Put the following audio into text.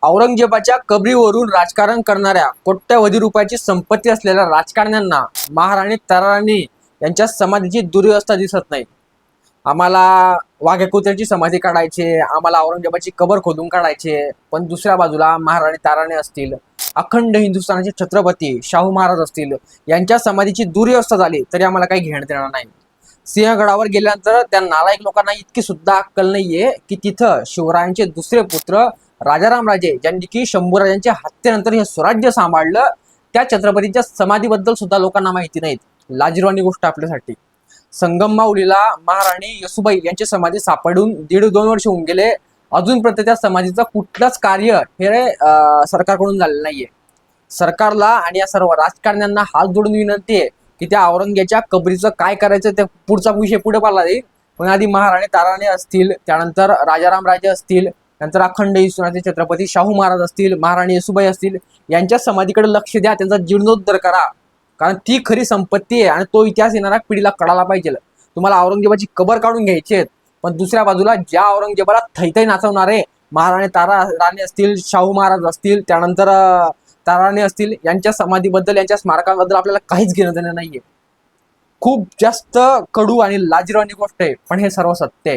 औरंगजेबाच्या कबरीवरून राजकारण करणाऱ्या कोट्यवधी रुपयाची संपत्ती असलेल्या राजकारण्यांना महाराणी ताराराणी यांच्या समाधीची दुर्व्यवस्था दिसत नाही। आम्हाला वाघ्या समाधी काढायचे, आम्हाला औरंगजेबाची कबर खोदून काढायचे, पण दुसऱ्या बाजूला महाराणी ताराराणी असतील, अखंड हिंदुस्थानाचे छत्रपती शाहू महाराज असतील, यांच्या समाधीची दुर्व्यवस्था झाली तरी आम्हाला काही घेण्यात येणार नाही। सिंहगडावर गेल्यानंतर त्या नालायक लोकांना इतकी सुद्धा अक्कल नाहीये की तिथं शिवरायांचे दुसरे पुत्र राजाराम राजे, ज्यांनी की शंभूराजांच्या हत्येनंतर हे स्वराज्य सांभाळलं, त्या छत्रपतींच्या समाधीबद्दल सुद्धा लोकांना माहिती नाहीत। लाजिरवाणी गोष्ट आपल्यासाठी। संगम माऊलीला महाराणी येसूबाई यांची समाधी सापडून 1.5-2 वर्ष होऊन गेले, अजूनपर्यंत त्या समाधीचं कुठलंच कार्य हे सरकारकडून झालेलं नाहीये। सरकारला आणि या सर्व राजकारण्यांना हात जोडून विनंती आहे की त्या औरंगजेबाच्या कबरीचं काय करायचं ते पुढचा विषय पुढे पाला जाईल, पण आधी महाराणी ताराराणी असतील, त्यानंतर राजाराम राजे असतील, नंतर अखंड हिंदुस्थानाचे छत्रपती शाहू महाराज असतील, महाराणी येसूबाई असतील, यांच्या समाधीकडे लक्ष द्या, त्यांचा जीर्णोद्धार करा, कारण ती खरी संपत्ती आहे आणि तो इतिहास येणाऱ्या पिढीला कळायला पाहिजे। तुम्हाला औरंगजेबाची कबर काढून घ्यायची आहे, पण दुसऱ्या बाजूला ज्या औरंगजेबाला थैथै नाचवणारे महाराणी ताराराणी असतील, शाहू महाराज असतील, त्यानंतर ताराराणी असतील, यांच्या समाधीबद्दल, यांच्या स्मारकांबद्दल आपल्याला काहीच घेणं देणं नाहीये। खूप जास्त कडू आणि लाजिरवाणी गोष्ट आहे, पण हे सर्व सत्य आहे।